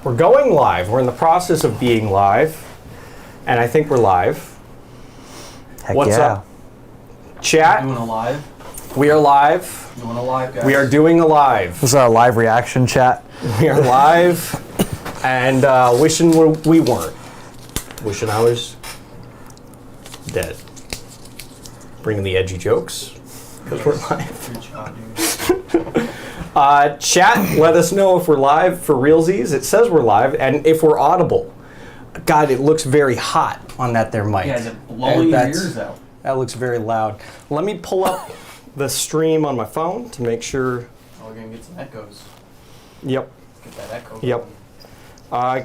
We're going live. We're in the process of being live. And I think we're live. Heck What's yeah. up? Chat. Doing a live? We are live. Doing a live, guys. We are doing a live. This is our live reaction chat. We are live. And wishing we weren't. Wishing I was dead. Bringing the edgy jokes. Because we're live. Good job, dude. Chat, let us know if we're live for realsies. It says we're live, and if we're audible. God, it looks very hot on that there mic. Yeah, is it blowing your ears out? That looks very loud. Let me pull up the stream on my phone to make sure. Oh, we're going to get some echoes. Yep. Get that echo. Yep.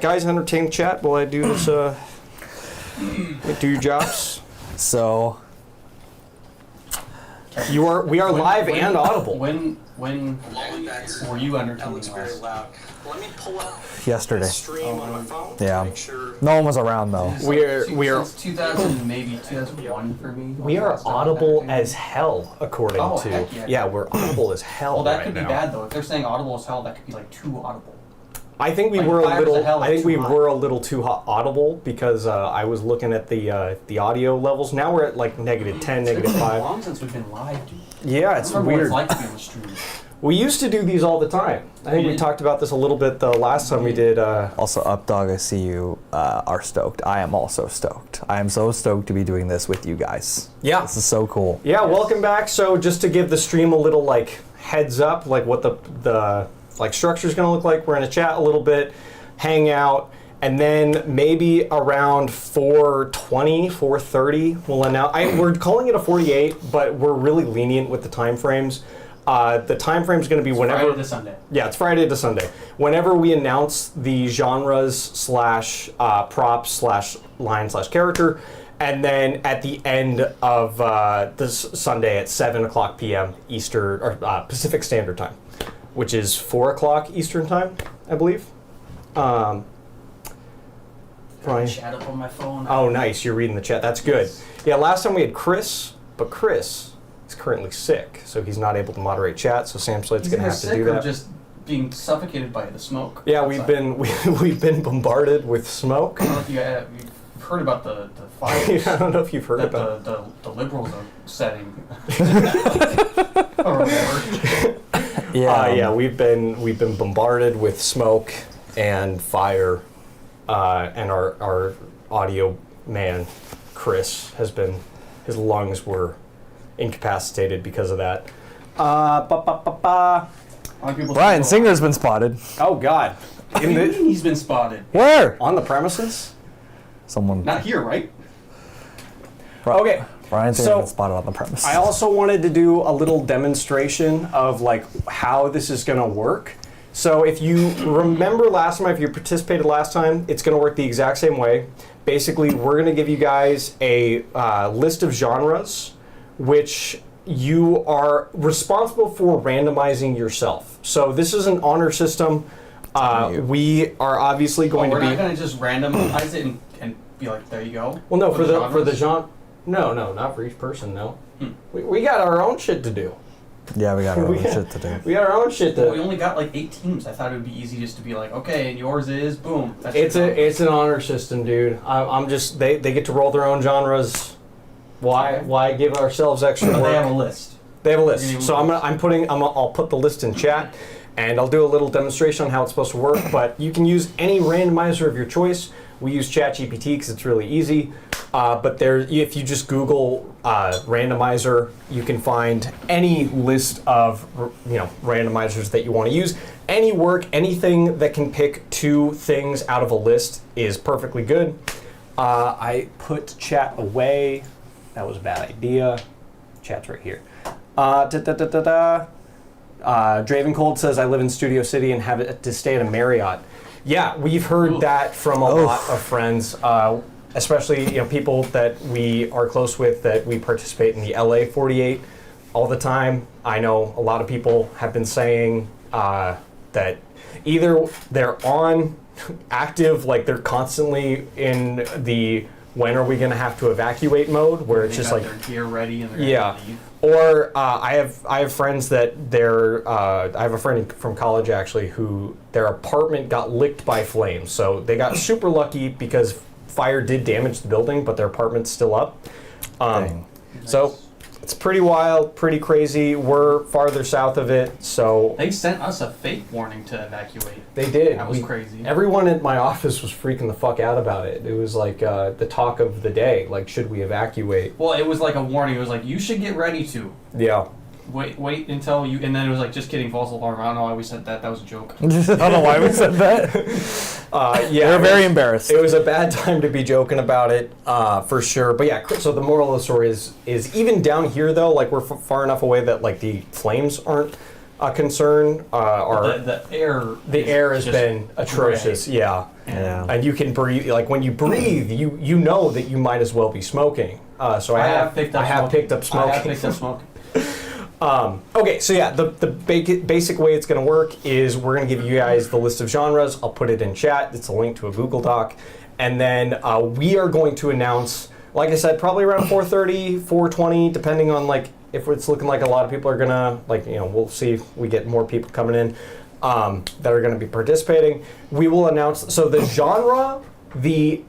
Guys, entertain chat while I do this. Do your jobs. So, We are live and audible. When were you entertaining us? loud. Let me pull up yesterday. stream on my phone. Yeah. Make sure. No one was around though. We are- Since 2000, maybe 2001 for me. We are audible as hell, according Oh, to. heck yeah. We're audible as hell. Well, that right could be now. bad, though. If they're saying audible as hell, that could be like too audible. I think we Like were a 5 little. to hell I think too we hot. were a little too audible because I was looking at the audio levels. Now we're at like -10, It's been -5. long since we've been live, dude. Yeah, it's I remember weird. what it's like to be on the stream. We used to do these all the time. I think we did? talked about this a little bit the last time we did. Also, Updog, I see you are stoked. I am also stoked. I am so stoked to be doing this with you guys. Yeah. This is so cool. Yeah, welcome back. So just to give the stream a little like heads up, like what the like structure is going to look like. We're going to chat a little bit, hang out, and then maybe around 4:20, 4:30, we'll announce. We're calling it a 48, but we're really lenient with the time frames. The time frame is going to be whenever. Friday to Sunday. Yeah, it's Friday to Sunday. Whenever we announce the genres slash props slash line slash character, and then at the end of this Sunday at 7:00 p.m. Eastern or Pacific Standard Time, which is 4:00 Eastern Time, I believe. Brian. Chat up on my phone. Oh, nice. You're reading the chat. That's good. Yeah, last time we had Chris, but Chris is currently sick, so he's not able to moderate chat. So Sam Slate's going to have to do Or that. just being suffocated by the smoke. Yeah, outside. we've been bombarded with smoke. I don't know if you've heard about the fires I don't know if you've heard that about. the liberals are setting. Or whatever. Yeah, we've been bombarded with smoke and fire, and our audio man, Chris, his lungs were incapacitated because of that. A lot of people Brian say, Singer's been spotted. Oh God, What do you mean he's been spotted? Where? on the premises. Someone. Not here, right? Okay. Brian Singer's So, been spotted on the premise. I also wanted to do a little demonstration of like how this is going to work. So if you remember last time, if you participated last time, it's going to work the exact same way. Basically, we're going to give you guys a list of genres, which you are responsible for randomizing yourself. So this is an honor system. We are obviously going We're to be. not gonna just randomize it and be like, there you go. Well, no, for the genres? genre. No, not for each person. No, we got our own shit to do. Yeah, we got our own We got- shit to do. We got our own shit Well, we to. only got like 8 teams. I thought it would be easy just to be like, okay, and yours is boom. That's It's your it's an honor system, dude. I'm just they get to roll their own genres. Why give ourselves extra But work? they have a list. They have a You're list. gonna So I'll put the list in chat, and I'll do a little demonstration on how it's supposed to work. But you can use any randomizer of your choice. We use ChatGPT because it's really easy. But if you just Google randomizer, you can find any list of randomizers that you want to use. Any work, anything that can pick 2 things out of a list is perfectly good. I put chat away. That was a bad idea. Chat's right here. Draven Cold says, I live in Studio City and have to stay at a Marriott. Yeah, we've heard that from a lot of friends, especially people that we are close with, that we participate in the LA 48 all the time. I know a lot of people have been saying that either they're on active, like they're constantly in the when are we going to have to evacuate mode, where it's They just got like, their gear ready and they're yeah. gonna leave. Or I have friends that I have a friend from college actually who their apartment got licked by flames. So they got super lucky because fire did damage the building, but their apartment's still up. Dang. So it's pretty wild, pretty crazy. We're farther south of it, so They sent us a fake warning to evacuate. they did. That was crazy. Everyone in my office was freaking the fuck out about it. It was like the talk of the day. Like, should we evacuate? Well, it was like a warning. It was like, you should get ready to. Yeah. Wait until you, and then it was like, just kidding, false alarm. I don't know why we said that. That was a joke. I don't know why we said that. Yeah. We're very embarrassed. It was a bad time to be joking about it, for sure. But yeah, so the moral of the story is even down here though, like we're far enough away that like the flames aren't a concern. The air has been atrocious. gray. Yeah. Yeah. And you can breathe. Like when you breathe, you know that you might as well be smoking. So I have picked up smoking. Okay, so yeah, the basic way it's going to work is we're going to give you guys the list of genres. I'll put it in chat. It's a link to a Google Doc. And then we are going to announce, like I said, probably around 4:30, 4:20, depending on like if it's looking like a lot of people are going to, like, you know, we'll see if we get more people coming in that are going to be participating. We will announce, so the genre, the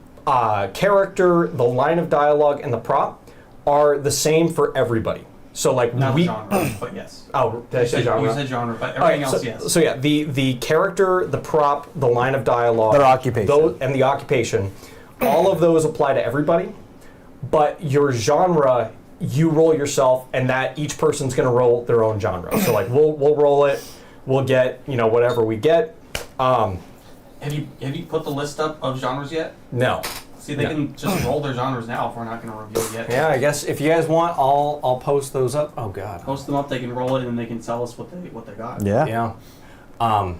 character, the line of dialogue, and the prop are the same for everybody. So like Not genre, but yes. Oh, did I say genre? You said genre, but All right, everything else, yes. So yeah, the character, the prop, the line of dialogue, Their occupation. and the occupation, all of those apply to everybody. But your genre, you roll yourself, and that each person's going to roll their own genre. So like we'll roll it, we'll get whatever we get. Have you put the list up of genres yet? No. See, they can just roll their genres now if we're not going to reveal yet. Yeah, I guess if you guys want, I'll post those up. Oh God. Post them up. They can roll it, and then they can tell us what they got. Yeah. Yeah.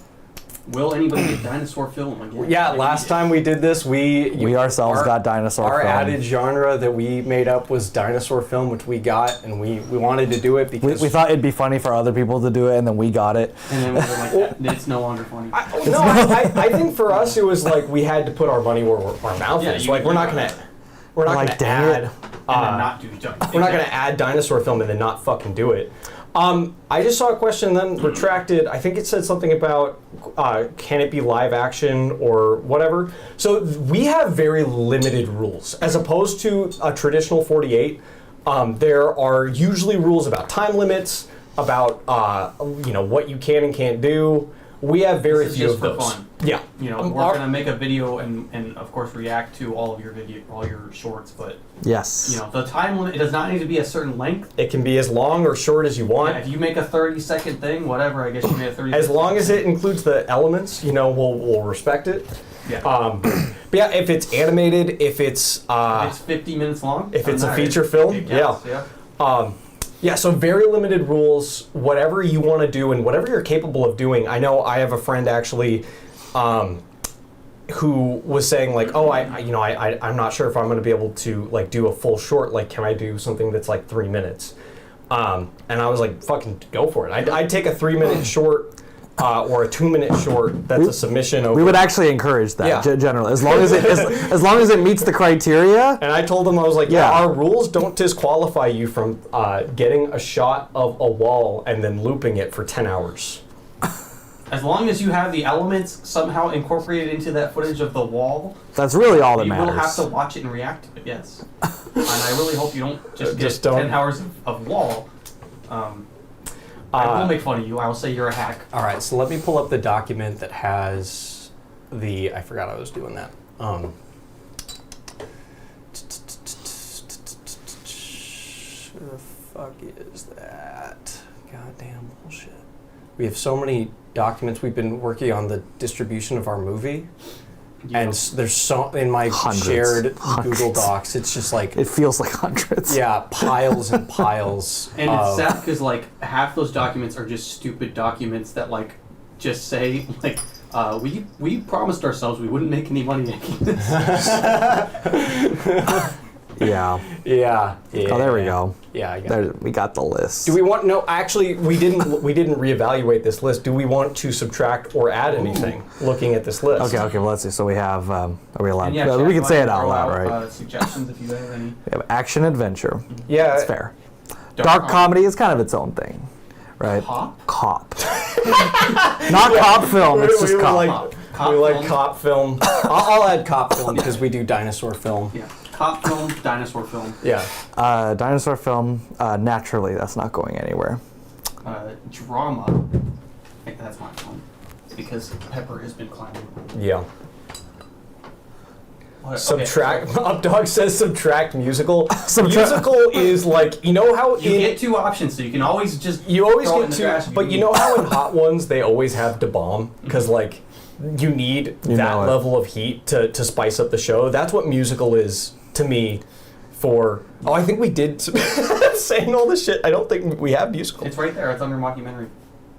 Will anybody get dinosaur film again? Yeah, last time we did this, We ourselves got dinosaur Our film. added genre that we made up was dinosaur film, which we got, and we wanted to do it because We thought it'd be funny for other people to do it, and then we got it. And then we were like, it's no longer funny. I think for us it was like we had to put our money where our mouth Yeah, is. you- Like we're not you- gonna Like, add. dang it. and then not do genre. We're not gonna add dinosaur film and then not fucking do it. I just saw a question then retracted. I think it said something about can it be live action or whatever. So we have very limited rules as opposed to a traditional 48. There are usually rules about time limits, about what you can and can't do. We have very This is few just of for those. fun. Yeah. We're gonna make a video and of course react to all of your all your shorts, but Yes. the time limit, it does not need to be a certain length. It can be as long or short as you want. Yeah, if you make a 30-second thing, whatever, I guess you made a 30. As long as it includes the elements, we'll respect it. Yeah. But yeah, if it's animated, if it's if it's 50 minutes long. if it's then a that- feature film, it counts, yeah. Yeah, so very limited rules. Whatever you want to do and whatever you're capable of doing. I know I have a friend actually who was saying like, oh, I'm not sure if I'm going to be able to like do a full short. Like, can I do something that's like 3 minutes? And I was like, fucking go for it. I'd take a 3-minute short or a 2-minute short. That's a submission. Over. We would actually encourage that Yeah. generally, as long as it meets the criteria. And I told them, I was like, Yeah. our rules don't disqualify you from getting a shot of a wall and then looping it for 10 hours. As long as you have the elements somehow incorporated into that footage of the wall, That's really all that you matters. will have to watch it and react to it, yes. And I really hope you don't just get Just don't. 10 hours of wall. I will make fun of you. I will say you're a hack. All right, so let me pull up the document that has I forgot I was doing that. Where the fuck is that? Goddamn bullshit. We have so many documents. We've been working on the distribution of our movie. And there's so in my Hundreds. shared Hundreds. Google Docs, it's just like It feels like hundreds. yeah, piles and piles. And it's of- sad because like half those documents are just stupid documents that like just say like we promised ourselves we wouldn't make any money making this. Yeah. Yeah. Oh, there we go. Yeah, I got There, it. we got the list. Do we want? No, actually, we didn't reevaluate this list. Do we want to subtract or add anything? Looking at this list. Okay, well, let's see. So we have, are we allowed? And yeah, we chat, can say it throw out loud, right? Suggestions if you have any. We have action adventure. Yeah. That's fair. Dark comedy is kind of its own thing, right? Cop? Not cop film, it's just cop. We like cop film. I'll add cop film because we do dinosaur film. Yeah. Cop film, dinosaur film. Yeah. Dinosaur film, naturally, that's not going anywhere. Drama. I think that's my film. Because Pepper has been climbing. Yeah. What? Subtract. Okay, so Updog says subtract musical. Subtract. Musical is like, you know how you get two options, so you can always just you always throw it get in the two, trash if but you need. know how in Hot Ones they always have Da Bomb because like you need You that know it. level of heat to spice up the show. That's what musical is to me. I think we did saying all this shit. I don't think we have musical. It's right there. It's under mockumentary.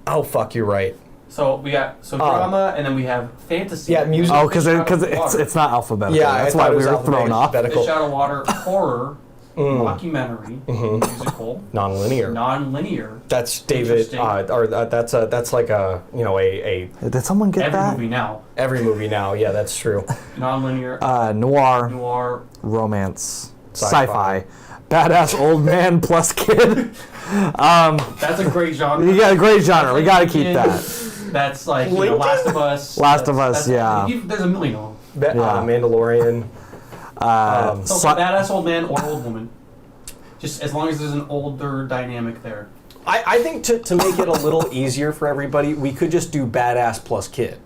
Oh fuck, you're right. So we got drama, and then we have fantasy. Yeah, music. Oh, because Fish out of it's water. it's not alphabetical. Yeah, that's I why thought it we was were thrown off. alphabetical. Fish out of water, horror, mockumentary, musical, Non-linear. non-linear. That's David, Interesting. that's like a Did someone get Every that? movie now. every movie now. Yeah, that's true. Non-linear, Noir, noir. romance, Sci-fi. sci-fi, badass old man plus kid. That's a great genre. You got a great genre. We got to keep Yeah. that. That's like Lincoln? Last of Us. Last of Us, yeah. There's a million of them. Yeah. Mandalorian. So badass old man or old woman. Just as long as there's an older dynamic there. I think to make it a little easier for everybody, we could just do badass plus kid.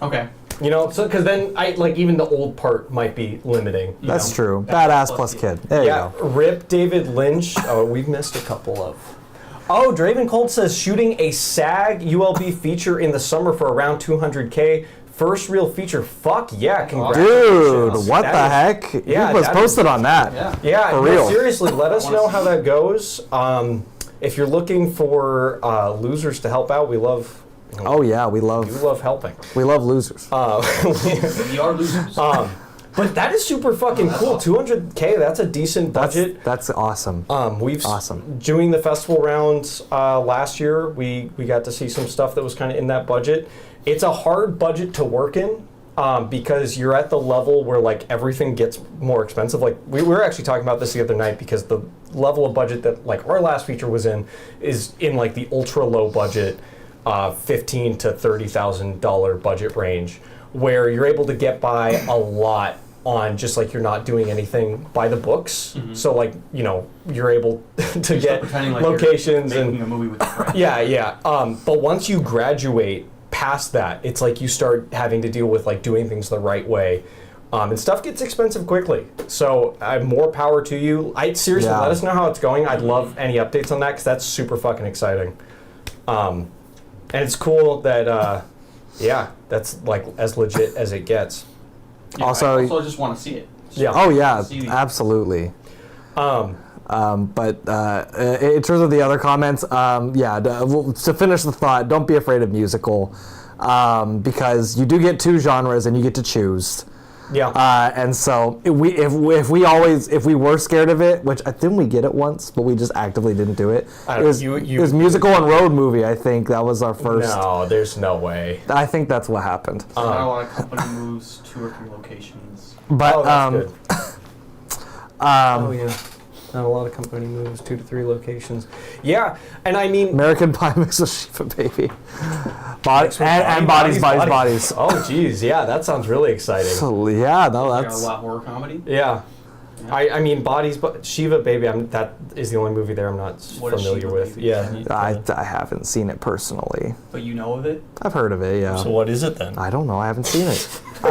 Okay. You know, so because then even the old part might be limiting. you That's know? true. Badass plus kid. There you Yeah, go. Rip David Lynch. Oh, we've missed a couple of. Oh, Draven Cold says shooting a SAG ULB feature in the summer for around 200K. First real feature. Fuck yeah! Congratulations. Dude, what That the is- heck? yeah, He was that posted on that. Yeah. Yeah, For no, real. seriously, let us wanna know see how it. that goes. If you're looking for losers to help out, we love. Oh yeah, we We love love helping. losers. We are losers. But that is super fucking that's cool. awesome. 200K. That's a decent budget. That's awesome. We've Awesome. doing the festival rounds last year. We got to see some stuff that was kind of in that budget. It's a hard budget to work in because you're at the level where like everything gets more expensive. Like we were actually talking about this the other night because the level of budget that like our last feature was in is in like the ultra low budget, $15,000 to $30,000 budget range, where you're able to get by a lot on just like you're not doing anything by the books. So like you're able to You're get pretending like locations you're and making a movie with your friends. yeah. But once you graduate past that, it's like you start having to deal with like doing things the right way. And stuff gets expensive quickly. So more power to you. Seriously, Yeah. let us know how it's going. I'd love any updates on that because that's super fucking exciting. And it's cool that, that's like as legit as it gets. Yeah, Also- I also just want to see it. Yeah. Oh yeah, See the- absolutely. Um, But in terms of the other comments, to finish the thought, don't be afraid of musical, because you do get two genres and you get to choose. yeah. And so if we were scared of it, which I think we get it once, but we just actively didn't do it. I It don't- was, it was musical and road movie. I think that was our first. No, there's no way. I think that's what happened. So not a lot of company moves, 2 or 3 locations. But Oh, that's good. Oh yeah. Not a lot of company moves, 2 to 3 locations. Yeah, and I mean, American Pie mixed with Shiva Baby. Bodies with and bodies. Oh, geez, yeah, that sounds really exciting. So, yeah, no, Got a that's. lot horror comedy. Yeah. I mean, Bodies, but Shiva Baby, that is the only movie there I'm not What is familiar Shiva with. Baby? Yeah. I haven't seen it personally. But you know of it? I've heard of it, yeah. So what is it then? I don't know. I haven't seen it.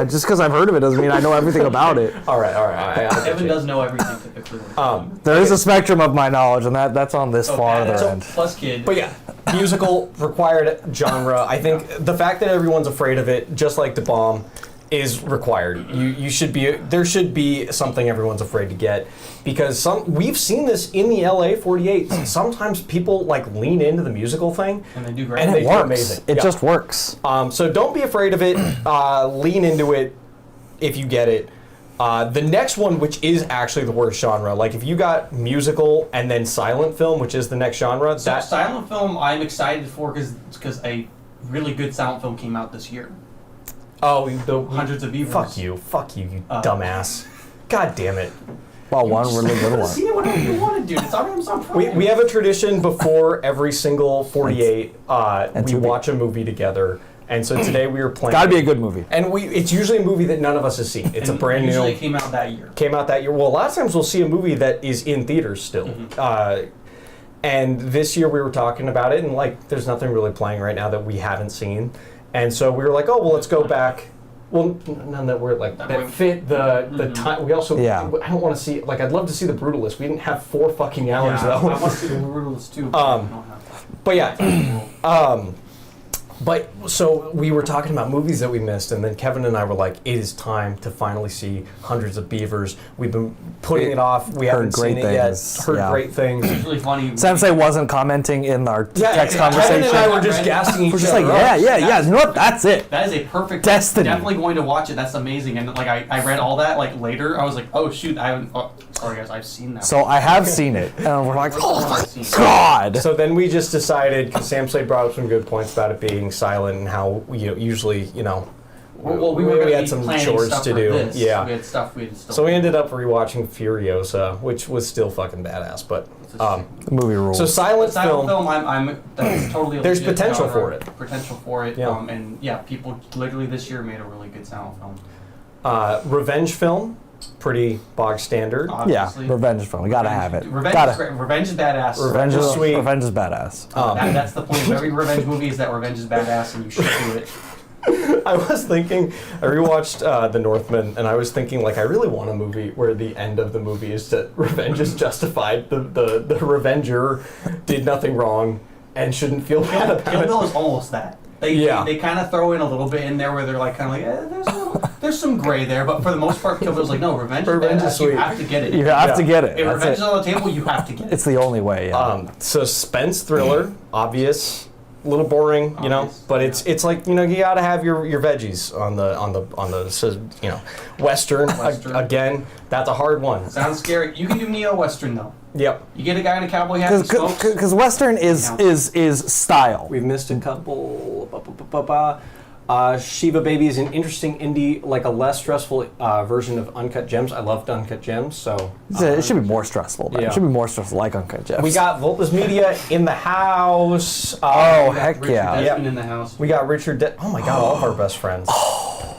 Just because I've heard of it doesn't mean I know everything about it. All right. I get Evan you. does know everything typically. There is a spectrum of my knowledge, and that's on this So farther badass end. plus kid. But yeah, musical required genre. I think the fact that everyone's afraid of it, just like the bomb, is required. You should be. There should be something everyone's afraid to get, because we've seen this in the LA 48. Sometimes people like lean into the musical thing, And they do great. and It they do works. amazing. It Yeah. just works. So don't be afraid of it. Lean into it if you get it. The next one, which is actually the worst genre, like if you got musical and then silent film, which is the next genre, So that silent film, I'm excited for because a really good silent film came out this year. the Hundreds of Beavers. fuck you, you dumbass. God damn it. Well, one really good one. See whatever you want to do. It's on Amazon Prime. We have a tradition before every single 48, we Tubi. watch a movie together. And so today we were playing. Gotta be a good movie. And it's usually a movie that none of us has seen. It's And a brand usually new. came out that year. Came out that year. Well, a lot of times we'll see a movie that is in theaters still. And this year we were talking about it, and like, there's nothing really playing right now that we haven't seen. And so we were like, oh, well, let's go back. Well, none that were like that fit the time. We also, Yeah. I don't want to see, like, I'd love to see The Brutalist. We didn't have 4 fucking hours Yeah, though. I want to see the Brutalist too. But I don't have that. But yeah, but so we were talking about movies that we missed, and then Kevin and I were like, it is time to finally see Hundreds of Beavers. We've been putting it off. We Heard haven't seen great it yet. things, Heard yeah. great things. It's really funny. Sensei wasn't commenting in our text conversation. Kevin and I were just gassing each We're just other like, up. yeah. You know what? That's it. That is a perfect. Destiny. Definitely going to watch it. That's amazing. And like I read all that like later. I was like, oh shoot, I haven't. Oh, sorry guys, I've seen that. So I have seen it, and we're like, oh my I've god. So then we just decided, because Sam Slade brought up some good points about it being silent and how usually, Well, we were we gonna had be some planning chores stuff to for do. This. Yeah. We had stuff we had still. So we ended up rewatching Furiosa, which was still fucking badass. But It's a shame. The movie rules. so silent Silent film. film, that's totally. A There's legit potential genre. for it. Potential for it. Yeah. And yeah, people literally this year made a really good silent film. Revenge film, pretty bog standard. yeah, Obviously. revenge film. We gotta have it. Revenge, Gotta. is great. Revenge is badass. Revenge is sweet. Revenge is badass. That's the point of every revenge movie is that revenge is badass and you should do it. I was thinking, I rewatched The Northman, and I was thinking, like, I really want a movie where the end of the movie is that revenge is justified. The revenger did nothing wrong and shouldn't feel bad about Kill it. Bill is almost that. They kind of throw in a little bit in there where they're like kind of like, there's some gray there, but for the most part, Kill Bill's like, no, revenge is Revenge badass. is sweet. You have to get it. You have Yeah. to get it. If That's revenge is it. on the table, you have to get it. It's the only way. Yeah. Suspense thriller, obvious, a little boring, Obvious, but it's like, you gotta have your veggies on the Western. Western. Again, that's a hard one. Sounds scary. You can do neo-western though. Yep. You get a guy in a cowboy hat and smokes. Because Western is style. We've missed a couple. Shiva Baby is an interesting indie, like a less stressful version of Uncut Gems. I loved Uncut Gems, so It should be more stressful. Though. yeah. It should be more stressful, like Uncut Gems. we got Volpus Media in the house. Oh, We got heck Richard yeah. Desmond Yep. in the house. We got Richard. Oh my God, all of our best friends.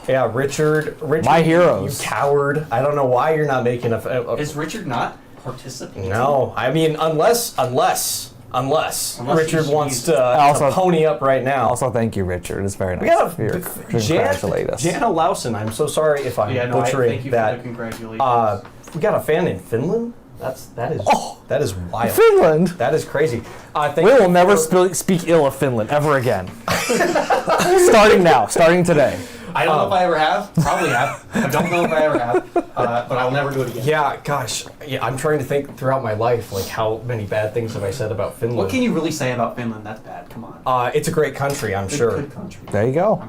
Yeah, Richard. My heroes. You coward. I don't know why you're not making a Is Richard not participating? no, I mean, unless Richard he- wants to Also- pony up right now. Also, thank you, Richard. It's very nice. we got of you to Jan, congratulate us. Jana Lausen. I'm so sorry if I'm Yeah, no, butchering thank you that. for the congratulations. We got a fan in Finland. That is wild. Finland. That is crazy. Thank We you will never for- speak ill of Finland ever again. Starting now. Starting today. I don't know if I ever have. Probably have. I don't know if I ever have. But I'll never do it again. Yeah, gosh. Yeah, I'm trying to think throughout my life, like how many bad things have I said about Finland? What can you really say about Finland? That's bad. Come on. It's a great country, I'm Good- sure. Good country. There you go.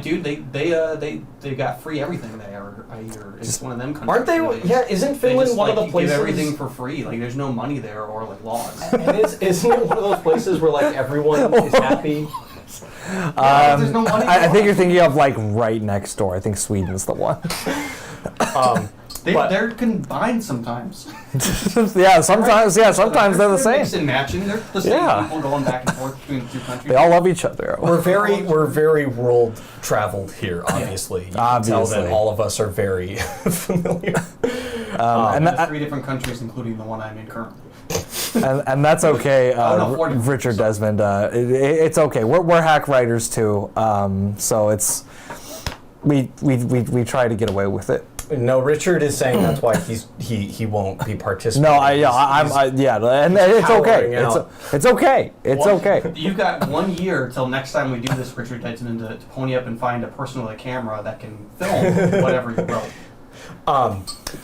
Dude, they got free everything there. I hear it's one of them countries. Aren't they? where Yeah, isn't They Finland just, one like, of the places? give everything for free. Like there's no money there or like laws. And isn't it one of those places where like everyone is happy? There's no money. I think you're thinking of like right next door. I think Sweden's the one. but- They're combined sometimes. yeah, sometimes they're the same. Mixing, matching. They're the same Yeah. people going back and forth between the two countries. They all love each other. We're very world traveled here. Obviously, you can tell Obviously. that all of us are very familiar. and, There's that, 3 different countries, including the one I'm in currently. and that's okay. no, 40. Richard Desmond. It's okay. We're hack writers too. So it's we try to get away with it. No, Richard is saying that's why he won't be participating. No, and it's okay. cowering out. It's okay. It's Well, okay. You've got 1 year till next time we do this, Richard Desmond, to pony up and find a person with a camera that can film whatever you wrote.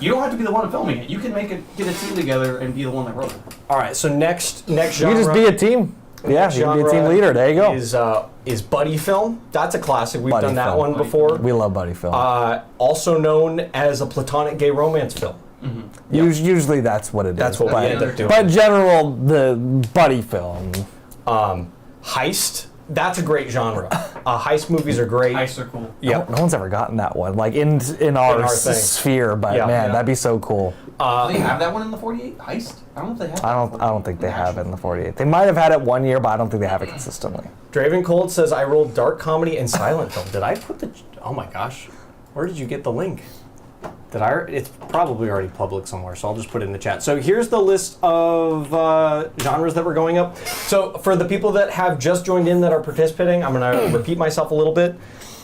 You don't have to be the one filming it. You can get a team together and be the one that wrote it. All right, so next You genre. can just be a team. Yeah, you can be a team leader. There you go. Is buddy film. That's a classic. We've Buddy done that film. one before. We love buddy film. Also known as a platonic gay romance film. Usually that's what it is. That's what we end up doing. But general, the buddy film. Heist. That's a great genre. Heist movies are great. Heists are cool. Yeah. No one's ever gotten that one, like in our our thing. sphere. But Yeah. man, Yeah. that'd be so cool. Do they have that one in the 48 Heist? I don't know if they have. I don't think they have it in the 48. They might have had it one year, but I don't think they have it consistently. Draven Cold says, I rolled dark comedy and silent film. Did I put the... Oh my gosh. Where did you get the link? It's probably already public somewhere, so I'll just put it in the chat. So here's the list of genres that we're going up. So for the people that have just joined in that are participating, I'm going to repeat myself a little bit.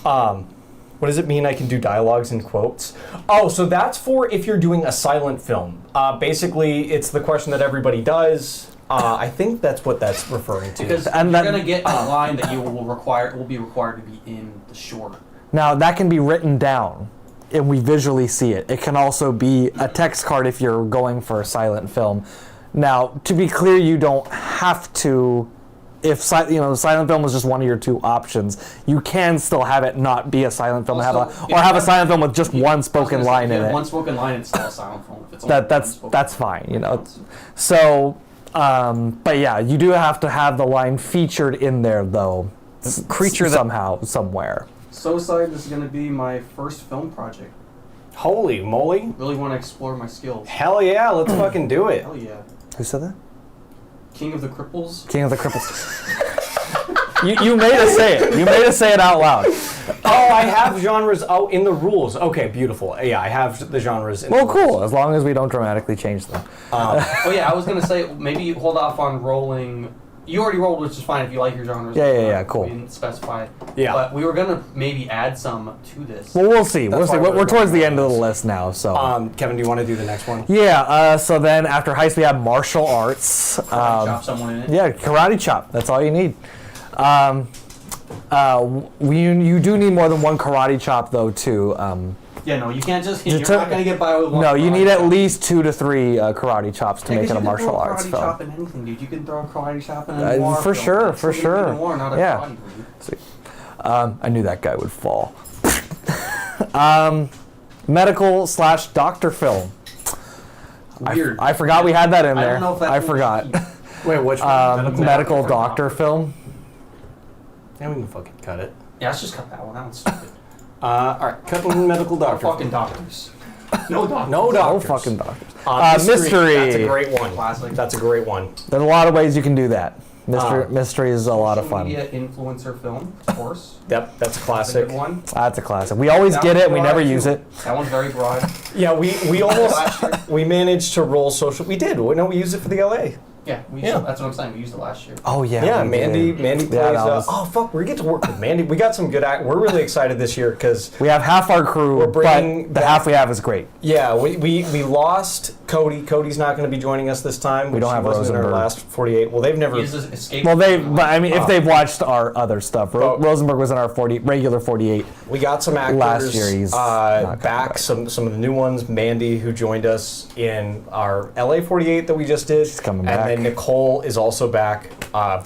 What does it mean I can do dialogues in quotes? Oh, so that's for if you're doing a silent film. Basically, it's the question that everybody does. I think that's what that's referring to. Because you're going to get a line that will be required to be in the short. Now that can be written down, and we visually see it. It can also be a text card if you're going for a silent film. Now, to be clear, you don't have to. If silent film was just one of your two options, you can still have it not be a silent film, have a silent film with just one spoken line in it. One spoken line, it's still a silent film. If it's That's fine, you know. So, but yeah, you do have to have the line featured in there though. Creature somehow, somewhere. Suicide is going to be my first film project. Holy moly. Really want to explore my skills. Hell yeah, let's fucking do it. Hell yeah. Who said that? King of the Cripples. King of the Cripples. you made us say it. You made us say it out loud. Oh, I have genres in the rules. Okay, beautiful. Yeah, I have the genres in Well, the cool. rules. As long as we don't dramatically change them. Oh yeah, I was going to say maybe hold off on rolling. You already rolled, which is fine if you like your genres. Yeah, cool. We didn't specify. Yeah. But we were going to maybe add some to this. Well, we'll see. That's why We're towards the going end of the on list now, so. Kevin, do you want to do the next one? Yeah, so then after heist we have martial arts. Chop someone in it. Yeah, karate chop. That's all you need. You do need more than one karate chop though too. Yeah, no, you can't just. You're not going to get by with one. No, you karate need at chop. least 2 to 3 karate chops to make it a martial arts You film. can throw a karate chop in anything, dude. You can throw a karate chop in a noir For film. sure, It's for a sure. noir, not a Yeah. karate movie. I knew that guy would fall. Medical/doctor film. Weird. I forgot we had that in I there. don't know if that's I what forgot. we keep. Wait, which one? Medical doctor film. Yeah, we can fucking cut it. Yeah, let's just cut that one. That one's stupid. Alright, cut the medical doctor. Fucking doctors. No doctors. No No doctors. fucking doctors. Mystery. That's a Mystery. great one. Classic. That's a great one. There's a lot of ways you can do that. Mystery is a lot of Social fun. media influencer film, of course. Yep, that's a That's a classic. good one. That's a classic. We always That get one's it. We broad, never too. use it. That one's very broad. Yeah, we Last year. almost we managed to roll social. We did. No, we used it for the LA. Yeah, Yeah. that's what I'm saying. We used it last year. Oh yeah. Yeah, we Mandy did. plays. Yeah, that was- Oh fuck, we get to work with Mandy. We got some good act. We're really excited this year because We have half our crew, We're bringing but the back- half we have is great. yeah, we lost Cody. Cody's not going to be joining us this time. We don't which have he wasn't in our Rosenberg. last 48. Well, they've never. He just escaped. Well, but I mean, if they've watched our other stuff, Oh. Rosenberg was in our regular 48. We got some actors Last year he's not coming back. back. Some of the new ones. Mandy, who joined us in our LA 48 that we just did. She's coming and back. then Nicole is also back.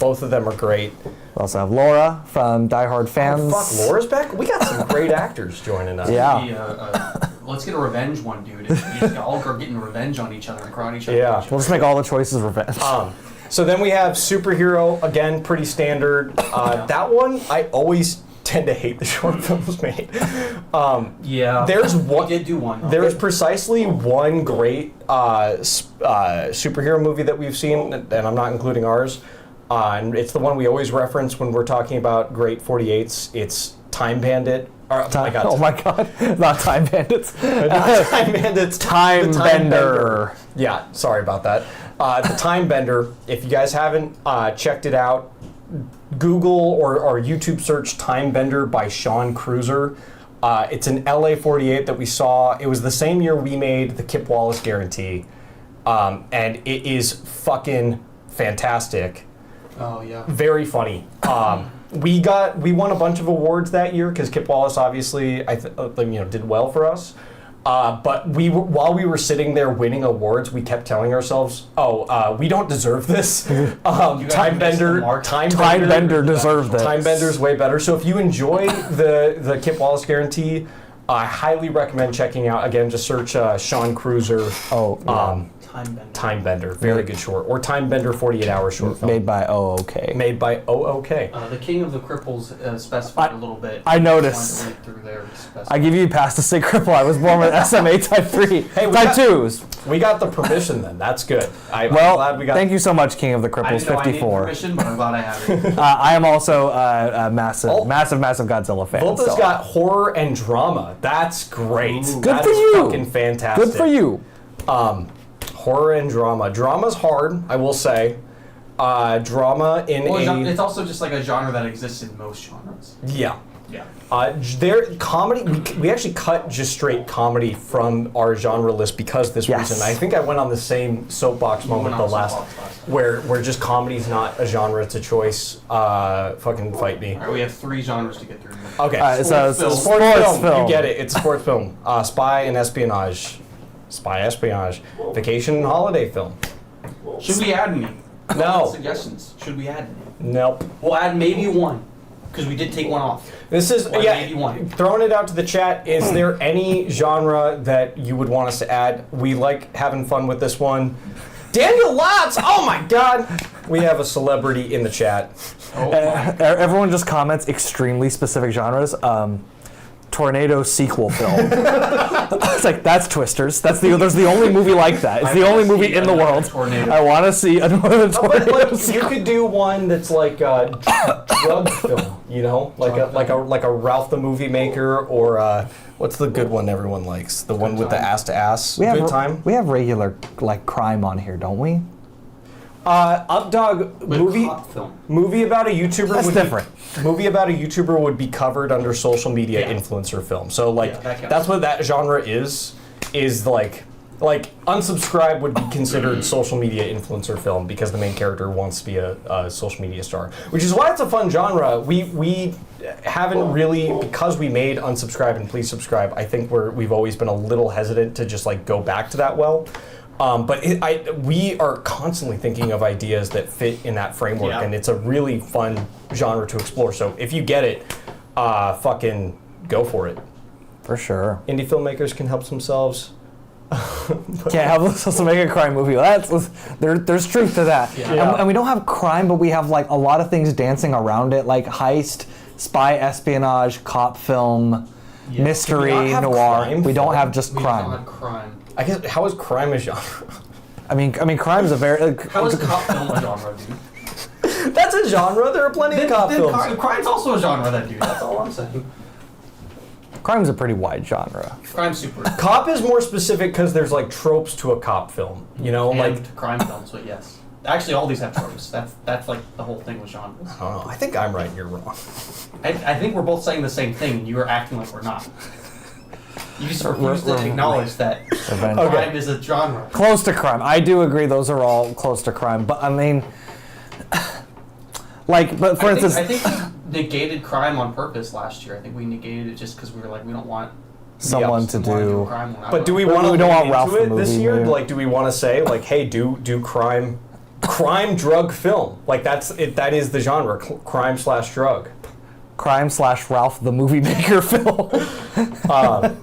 Both of them are great. We also have Laura from Die Hard Fans. Oh, fuck, Laura's back. We got some great actors joining us. Yeah. Let's get a revenge one, dude. We all are getting revenge on each other and karate chop. Yeah. We'll just make all the choices revenge. So then we have superhero, again, pretty standard. That one, I always tend to hate the short films made. Yeah. There's one. We did do one. There's precisely one great superhero movie that we've seen, and I'm not including ours. And it's the one we always reference when we're talking about great 48s. It's Time Bandit. Oh my god. Oh my god. Not Time Bandits. Not Time Bandits. Time The Bender. Yeah, sorry about that. The Time Bender. If you guys haven't checked it out, Google or YouTube search Time Bender by Sean Cruiser. It's an LA 48 that we saw. It was the same year we made the Kip Wallace Guarantee. And it is fucking fantastic. Oh yeah. Very funny. We won a bunch of awards that year because Kip Wallace obviously did well for us. But while we were sitting there winning awards, we kept telling ourselves, we don't deserve this. Time Bender deserved this. Time Bender's way better. So if you enjoy the Kip Wallace guarantee, I highly recommend checking out, again, just search Sean Cruiser. Time Bender. Very good short. Or Time Bender 48-hour short film. Made by OOK. Made by OOK. The King of the Cripples specified a little bit. I noticed. I give you a pass to say cripple. I was born with SMA type 3. Hey, type 2s. We got the permission then. That's good. I'm glad we got. Thank you so much, King of the Cripples, I didn't know 54. I need permission, but I'm glad I have it. I am also a massive Godzilla fan. Volta's got horror and drama. That's great. Good for you. Fucking fantastic. Good for you. Horror and drama. Drama's hard, I will say. Drama it's also just like a genre that exists in most genres. Yeah. Yeah. Comedy. We actually cut just straight comedy from our genre list because this reason. I think I went on the same soapbox moment where just comedy's not a genre; it's a choice. Fucking fight me. All right, we have 3 genres to get through. Okay. Sports film. You get it. It's sports film. Spy and espionage. Vacation and holiday film. Should we add any? No. Suggestions. Should we add any? Nope. We'll add maybe one, because we did take one off. This is maybe one. Throwing it out to the chat. Is there any genre that you would want us to add? We like having fun with this one. Daniel Lotz! Oh my God! We have a celebrity in the chat. Everyone just comments extremely specific genres. Tornado sequel film. It's like, that's Twisters. There's the only movie like that. It's the only movie in the world. I want to see another tornado You could do one that's like a drug film, you know, like a Ralph the Movie Maker, or what's the good one everyone likes? The one with the ass to ass. Good Time. We have regular like crime on here, don't we? Updog movie about a YouTuber. That's different. Movie about a YouTuber would be covered under social media influencer film. So that's what that genre is like Unsubscribe would be considered social media influencer film because the main character wants to be a social media star, which is why it's a fun genre. We haven't really, because we made Unsubscribe and Please Subscribe, I think we've always been a little hesitant to just like go back to that well. But we are constantly thinking of ideas that fit in that framework, and it's a really fun genre to explore. So if you get it, fucking go for it. For sure. Indie filmmakers can help themselves. Can't help themselves to make a crime movie. There's truth to that. Yeah. And we don't have crime, but we have like a lot of things dancing around it, like heist, spy, espionage, cop film, mystery, noir. We don't have just crime. We don't have crime. I guess, how is crime a genre? I mean, crime is a very... how is cop film a genre, dude? That's a genre. There are plenty of cop films. Crime's also a genre, then, dude. That's all I'm saying. Crime's a pretty wide genre. Crime's super. Cop is more specific because there's like tropes to a cop film. You know, and like crime films, but yes. Actually, all these have tropes. That's like the whole thing with genres. I don't know. I think I'm right and you're wrong. I think we're both saying the same thing, and you are acting like we're not. You just refuse to acknowledge that crime is a genre. Close to crime. I do agree those are all close to crime. But I mean, but for instance... I think we negated crime on purpose last year. I think we negated it just because we were like, we don't want someone to do... crime. But do we want to lean into it this year? Maybe. Like, do we want to say, like, hey, do crime drug film? Like, that is the genre, crime/drug. Crime/Ralph the Movie Maker film. But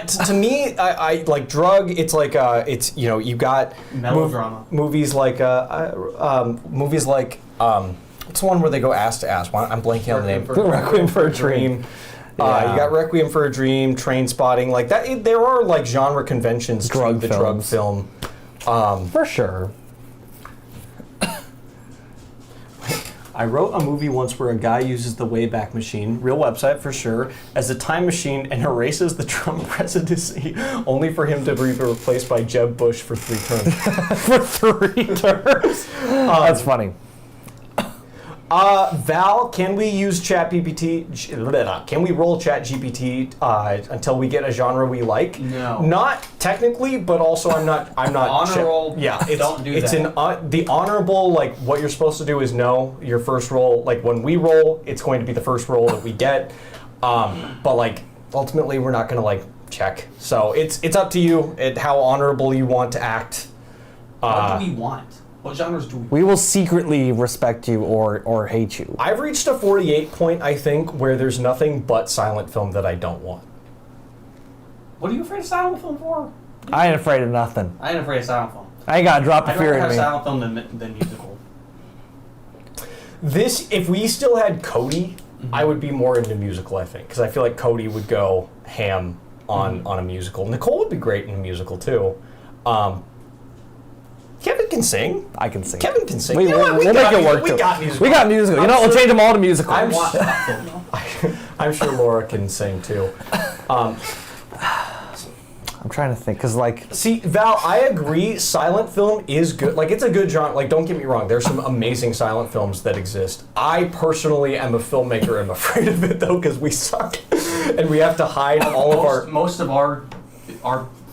to me, I like drug. It's like it's you got melodrama movies like what's the one where they go ass to ass? I'm blanking on the name. Requiem for a Dream. You got Requiem for a Dream, Train Spotting, like that. There are like genre conventions to the drug film. For sure. I wrote a movie once where a guy uses the Wayback Machine, real website for sure, as a time machine and erases the Trump presidency, only for him to be replaced by Jeb Bush for 3 terms. For 3 terms? That's funny. Val, can we use ChatGPT? Can we roll ChatGPT until we get a genre we like? No. Not technically, but also I'm not. Honor roll. Yeah, don't do it's that. The honorable, like what you're supposed to do is no. Your first roll, like when we roll, it's going to be the first roll that we get. But like ultimately, we're not gonna like check. So it's up to you how honorable you want to act. What do we want? What genres do we? We will secretly respect you or hate you. I've reached a 48 point, I think, where there's nothing but silent film that I don't want. What are you afraid of silent film for? I ain't afraid of nothing. I ain't afraid of silent film. I ain't got to drop the I'd fear rather in have me. silent film than musical. If we still had Cody, I would be more into musical, I think, because I feel like Cody would go ham on a musical. Nicole would be great in a musical too. Kevin can sing. I can sing. Kevin can sing. We'll make it work. We got musical. We got musical. You know, we'll change them all to musical. I'm I'm sure Laura can sing too. I'm trying to think, because like... See, Val, I agree. Silent film is good. Like, it's a good genre. Like, don't get me wrong. There's some amazing silent films that exist. I personally am a filmmaker. I'm afraid of it, though, because we suck. And we have to hide all of our... Most of our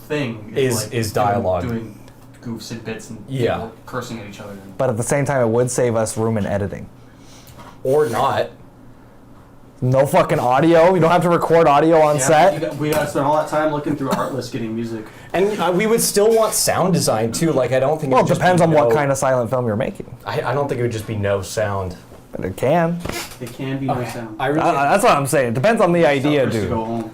thing is like dialogue. Doing goofs and bits and Yeah. people cursing at each other. But at the same time, it would save us room in editing. Or not. No fucking audio. You don't have to record audio on set. We got to spend all that time looking through art lists getting music. And we would still want sound design, too. Like, I don't think Well, it it would just depends be on what no- kind of silent film you're making. I don't think it would just be no sound. But it can. It can be no sound. I really... That's what I'm saying. It depends on the idea, Suffers to dude. go home.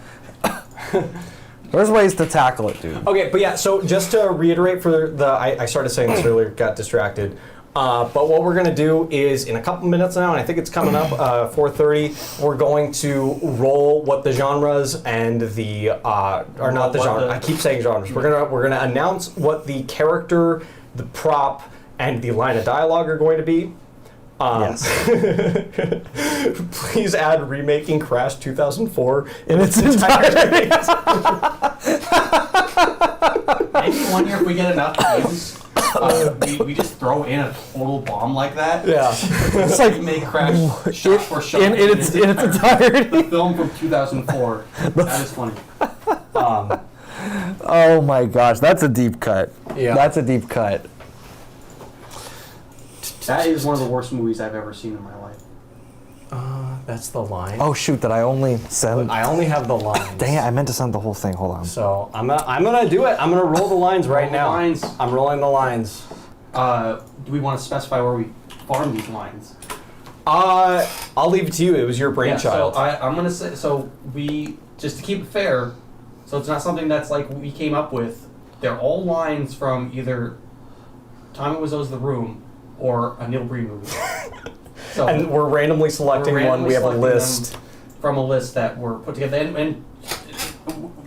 There's ways to tackle it, dude. Okay, but yeah, so just to reiterate for I started saying this earlier, got distracted. But what we're going to do is, in a couple minutes now, and I think it's coming up, 4:30, we're going to roll what the genres and the, or not the genre, I keep saying genres. We're gonna announce what the character, the prop, and the line of dialogue are going to be. Yes. Please add Remaking Crash 2004 In its entirety. Maybe one year if we get enough views, we just throw in a total bomb like that. Yeah. It's like We make Crash shot for shot in its entirety. The film from 2004. That is funny. Oh my gosh, that's a deep cut. Yeah. That's a deep cut. That is one of the worst movies I've ever seen in my life. That's the line. Oh shoot, that I only send. I only have the lines. Dang it, I meant to send the whole thing. Hold on. So I'm gonna do it. I'm gonna roll the lines right Roll the now. lines. I'm rolling the lines. Do we want to specify where we farm these lines? I'll leave it to you. It was your brainchild. Yeah, so I'm gonna say we just to keep it fair. So it's not something that's like we came up with. They're all lines from either Tommy Wiseau's The Room or a Neil Breen movie. So and we're randomly selecting one. We have a list. from a list that were put together, and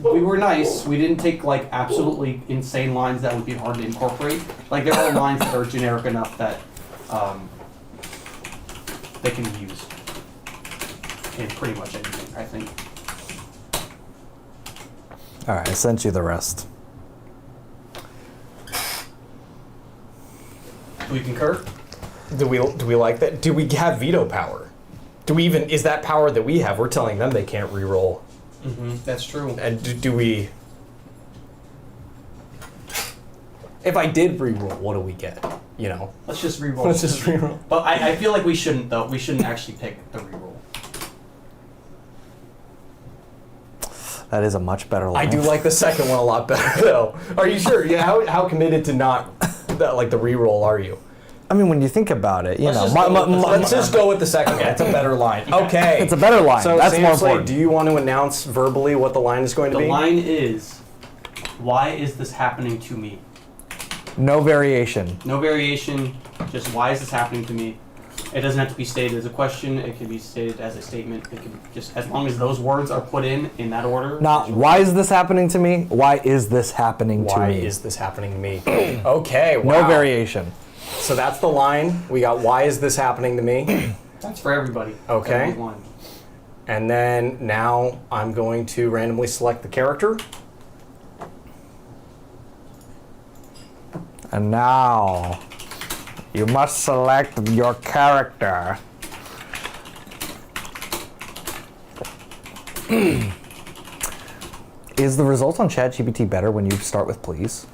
we were nice. We didn't take like absolutely insane lines that would be hard to incorporate. Like there are lines that are generic enough that they can be used in pretty much anything, I think. All right, I sent you the rest. Do we concur? Do we like that? Do we have veto power? Do we even? Is that power that we have? We're telling them they can't re-roll. Mm-hmm. That's true. And do we? If I did re-roll, what do we get? You know. Let's just re-roll. Let's just re-roll. But I feel like we shouldn't though. We shouldn't actually pick the re-roll. That is a much better line. I do like the second one a lot better, though. Are you sure? Yeah. How committed to not like the re-roll are you? I mean, when you think about it, Let's just go with the Let's just go with the second one. It's a better line. Okay. it's a better line. So That's Sam more Slade, important. do you want to announce verbally what the line is going to The be? line is, "Why is this happening to me?" No variation. No variation. Just why is this happening to me? It doesn't have to be stated as a question. It can be stated as a statement. It can just as long as those words are put in that order. Not why is this happening to me? Why is this happening to Why me? is this happening to me? Okay. Wow. No variation. So that's the line. We got why is this happening to me? That's for everybody. Okay. Everyone. And then now I'm going to randomly select the character. And now, you must select your character. Is the result on ChatGPT better when you start with please?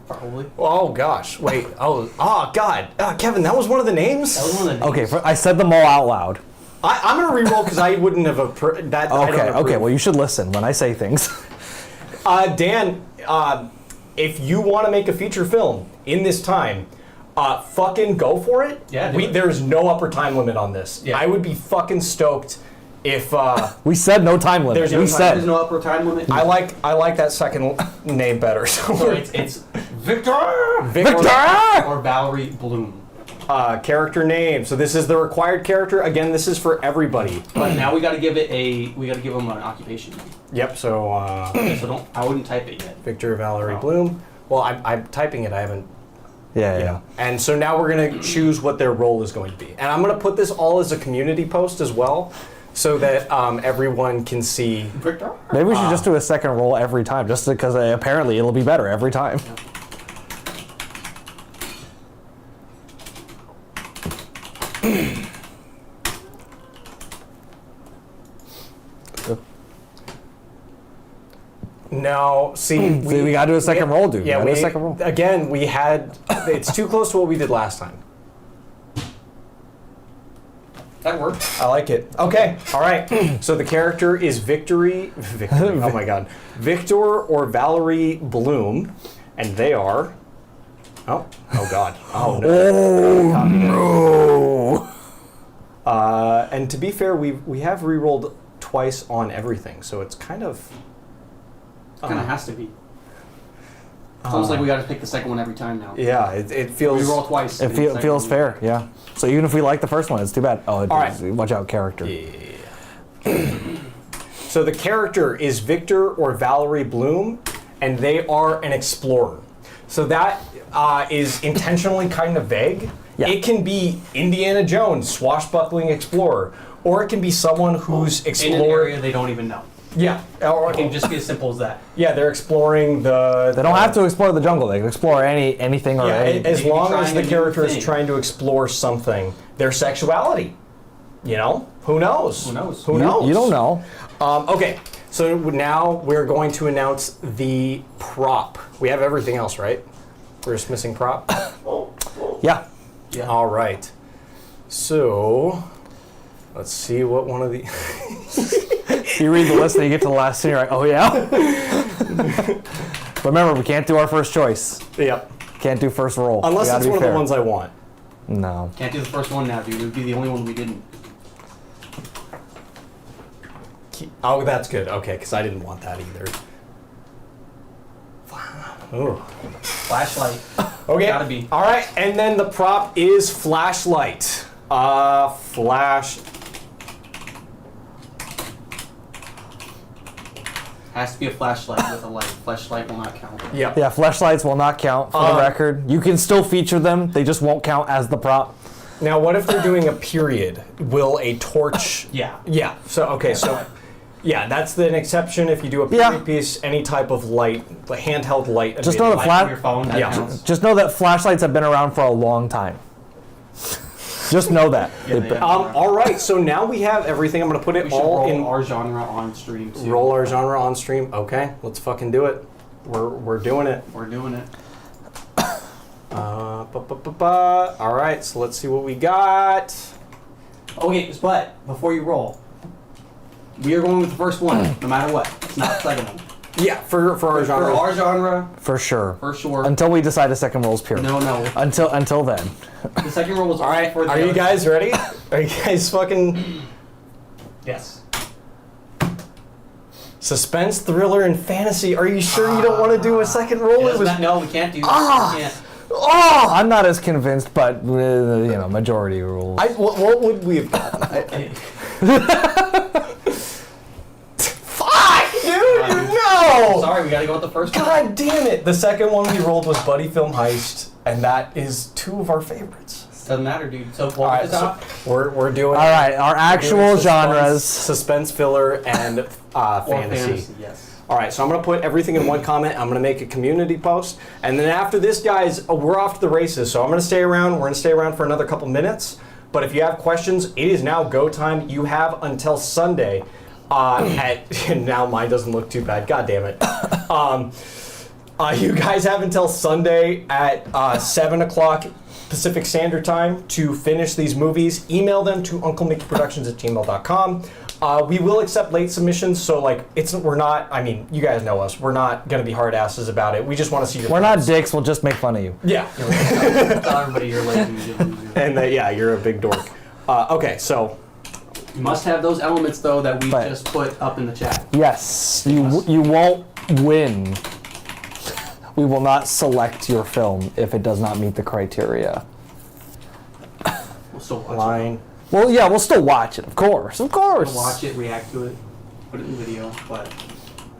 Probably. Oh gosh. Wait. God. Kevin, that was one of the names? That was one of the Okay, I said them all out loud. I'm gonna re-roll because I wouldn't have that. I don't Okay, approve. well, you should listen when I say things. Dan, if you want to make a feature film in this time, fucking go for it. Yeah, do it. There's no upper time limit on this. Yeah. I would be fucking stoked if. We said no time limit. There's no We time- said. There's no upper time limit. I like that second name better. So So it's Victor Victor! or Valerie Bloom. Character name. So this is the required character. Again, this is for everybody. But now we got to give them an occupation. Yep. So So I wouldn't type it yet. Victor Valerie Oh. Bloom. Well, I'm typing it. I haven't. Yeah. And so now we're going to choose what their role is going to be. And I'm going to put this all as a community post as well so that everyone can see. Victor? Maybe we should just do a second roll every time, just because apparently it'll be better every time. No, see, See, we gotta do a second roll, dude. Yeah, we gotta do a second roll. Again, we had. It's too close to what we did last time. That works. I like it. Okay, all right. So the character is Victory. Oh my God, Victor or Valerie Bloom, and they are. Oh God. Oh no. Oh, And to be fair, we have re-rolled twice on everything, so it's kind of. Kind of has to be. It's almost like we got to pick the second one every time now. Yeah, it feels. We roll twice. it feels fair, yeah. So even if we like the first one, it's too bad. Oh, it All right. is. Watch out, character. So the character is Victor or Valerie Bloom, and they are an explorer. So that is intentionally kind of vague. Yeah. It can be Indiana Jones, swashbuckling explorer, or it can be someone who's in an explored. area they don't even know. Yeah, or It can just be as simple as that. yeah, they're exploring the. They don't have to explore the jungle. They can explore anything or Yeah, any. as Maybe long as trying the a new character is thing. trying to explore something, their sexuality. You know, who knows? Who knows? Who knows? You don't know. Okay, so now we're going to announce the prop. We have everything else, right? We're just missing prop. Yeah. Yeah. All right. So let's see what one of the. You read the list and you get to the last scene, you're like, oh yeah? But remember, we can't do our first choice. Yep. Can't do first roll. Unless We gotta it's be one of fair. the ones I want. No. Can't do the first one now, dude. It would be the only one we didn't. Oh, that's good. Okay, because I didn't want that either. Oh. Flashlight. Okay. Gotta be. All right, and then the prop is flashlight. Flash. Has to be a flashlight with a light. Flashlight will not count. Yep. Yeah, flashlights will not count for the record. You can still feature them. They just won't count as the prop. Now, what if they're doing a period? Will a torch? Yeah. Yeah. So okay. So yeah, that's an exception if you do a period piece. Any type of light, like handheld light. Just know the Light flash. from your phone. That Yeah. counts. Just know that flashlights have been around for a long time. Just know that. Yeah, they have. All right. So now we have everything. I'm gonna put We it should all roll in. our genre on stream too. Roll our genre on stream. Okay, let's fucking do it. We're doing it. We're doing it. All right, so let's see what we got. Okay, but before you roll, we are going with the first one, no matter what. It's not the second one. Yeah, for our For genre. our genre, For sure. for sure. Until we decide a second roll's pure. No. Until then. The second roll was All right, for the are you other- guys ready? Are you guys fucking Yes. suspense, thriller, and fantasy? Are you sure you don't want to do a second roll? It was No, we can't do. Ah! We can't. Oh, I'm not as convinced, but majority rules. what would we have done? Fuck, dude, no! Sorry, we gotta go with the first one. God damn it! The second one we rolled was Buddy Film Heist, and that is two of our favorites. Doesn't matter, dude. So All what right, was the so top? we're doing. All right, our actual genres. Suspense, filler, and Or fantasy. Yes. All right, so I'm going to put everything in one comment. I'm going to make a community post. And then after this, guys, we're off to the races. So I'm going to stay around. We're going to stay around for another couple minutes. But if you have questions, it is now go time. You have until Sunday now mine doesn't look too bad. God damn it. You guys have until Sunday at 7 o'clock Pacific Standard Time to finish these movies. Email them to unclemickeyproductions@gmail.com. We will accept late submissions, so like we're not. I mean, you guys know us. We're not gonna be hard asses about it. We just want to see your. We're not dicks. We'll just make fun of you. Yeah. Tell everybody you're late and you're a loser. And yeah, you're a big dork. Okay, so You must have those elements though that we But- just put up in the chat. Yes, you won't win. We will not select your film if it does not meet the criteria. We'll still watch line. Well, yeah, we'll still watch it, of course, it. We'll watch it, react to it, put it in video, but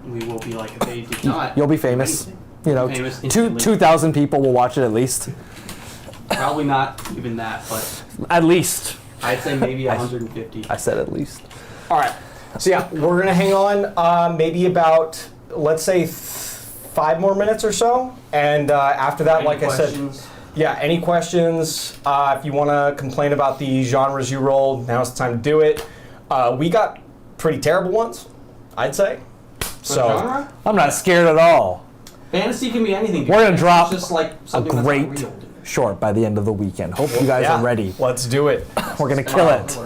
we will be like, if they did not. You'll be do famous. anything, You know, famous 2,000 people will watch it at least. Probably not even that, but At least. I'd say maybe 150. I said at least. All right. So yeah, we're gonna hang on maybe about, let's say, 5 more minutes or so, and after that, Any like questions? I said, yeah. Any questions? If you want to complain about the genres you rolled, now's the time to do it. We got pretty terrible ones, I'd say. So Genre? I'm not scared at all. Fantasy can be anything. We're gonna drop It's just like A something that's great not real. short by the end of the weekend. Hope you guys yeah, are ready. Let's do it. We're gonna kill it.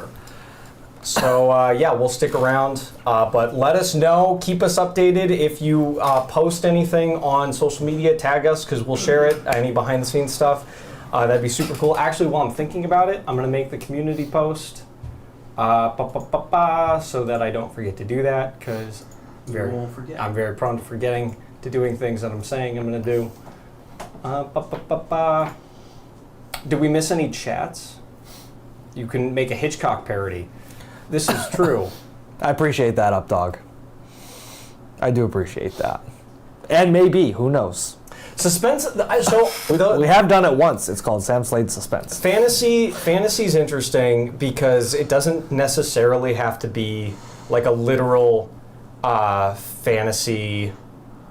So yeah, we'll stick around, but let us know. Keep us updated if you post anything on social media. Tag us because we'll share it. Any behind the scenes stuff, that'd be super cool. Actually, while I'm thinking about it, I'm gonna make the community post so that I don't forget to do that because You won't forget. I'm very prone to forgetting to doing things that I'm saying I'm gonna do. Did we miss any chats? You can make a Hitchcock parody. This is true. I appreciate that, Updog. I do appreciate that. And maybe, who knows? Suspense. So We have done it once. It's called Sam Slade's Suspense. fantasy's interesting because it doesn't necessarily have to be like a literal fantasy,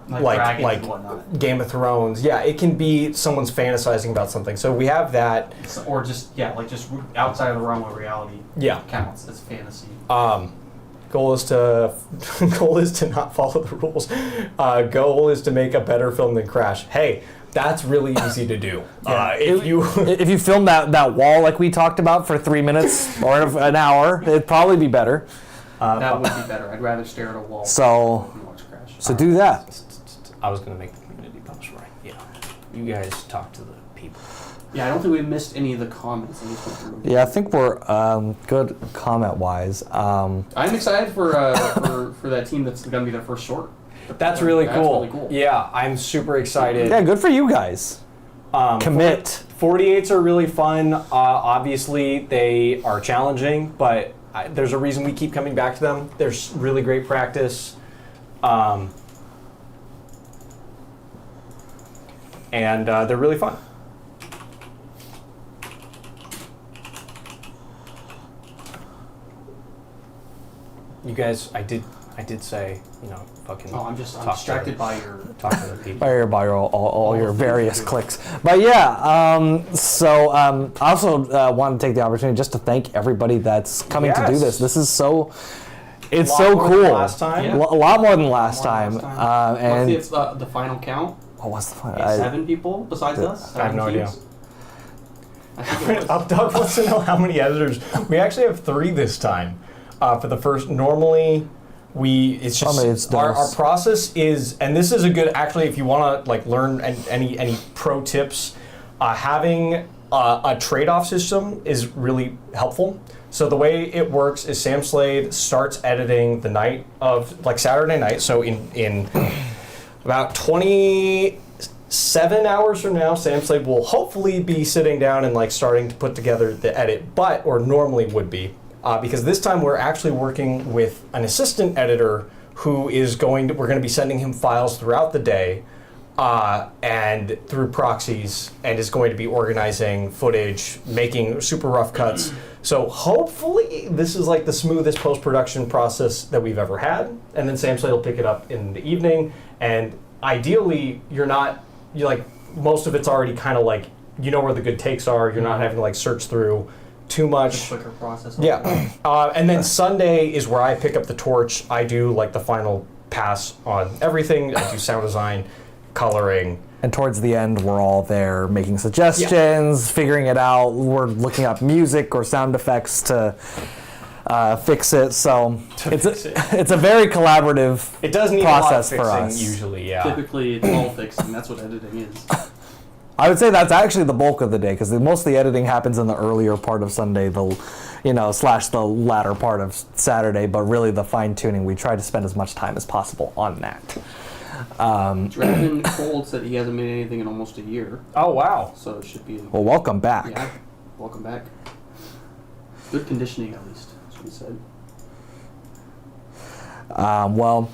dragons like and whatnot. Game of Thrones. Yeah, it can be someone's fantasizing about something. So we have that. Or just just outside of the realm of reality Yeah. counts as fantasy. Goal is to not follow the rules. Goal is to make a better film than Crash. Hey, that's really easy to do. If you film that wall like we talked about for 3 minutes or an hour, it'd probably be better. That would be better. I'd rather stare at a wall So, than watch Crash. so do that. I was gonna make the community post right. Yeah, you guys talk to the people. Yeah, I don't think we missed any of the comments. I just went through. Yeah, I think we're good comment-wise. I'm excited for that team that's going to be their first short. That's really cool. Really cool. Yeah, I'm super excited. Yeah, good for you guys. Commit. 48s are really fun. Obviously, they are challenging, but there's a reason we keep coming back to them. There's really great practice. And they're really fun. You guys, I did say, fucking. Oh, I'm talk distracted by your. talk to the people. By all your various clicks. But yeah, I also want to take the opportunity just to thank everybody that's coming to do this. This is it's Lot so more cool. than last time. Yeah. A lot more than last time. And What's the final count? what's the fun? 7 people besides us? I have no idea. I think it was. Updog wants to know how many editors. We actually have 3 this time. For the first, normally it's just it's our those. process is, and this is a good, actually, if you want to learn any pro tips, having a trade-off system is really helpful. So the way it works is Sam Slade starts editing the night of Saturday night. So in about 27 hours from now, Sam Slade will hopefully be sitting down and starting to put together the edit, or normally would be. Because this time we're actually working with an assistant editor who is we're going to be sending him files throughout the day and through proxies, and is going to be organizing footage, making super rough cuts. So hopefully this is the smoothest post-production process that we've ever had. And then Sam Slade will pick it up in the evening. And ideally most of it's already kind of where the good takes are. You're not having to search through too much. Quicker process. Yeah. And then Sunday is where I pick up the torch. I do the final pass on everything. I do sound design, coloring. And towards the end, we're all there making suggestions, figuring it out. We're looking up music or sound effects to fix it. So it's a very collaborative It does need process a lot for of us. fixing usually, yeah. Typically, it's all fixing. That's what editing is. I would say that's actually the bulk of the day because most of the editing happens in the earlier part of Sunday, slash the latter part of Saturday. But really, the fine tuning, we try to spend as much time as possible on that. Dragon Cold said he hasn't made anything in almost a year, Oh, wow. so it should be. Well, welcome back. Yeah, welcome back. Good conditioning, at least. That's what he said. Well,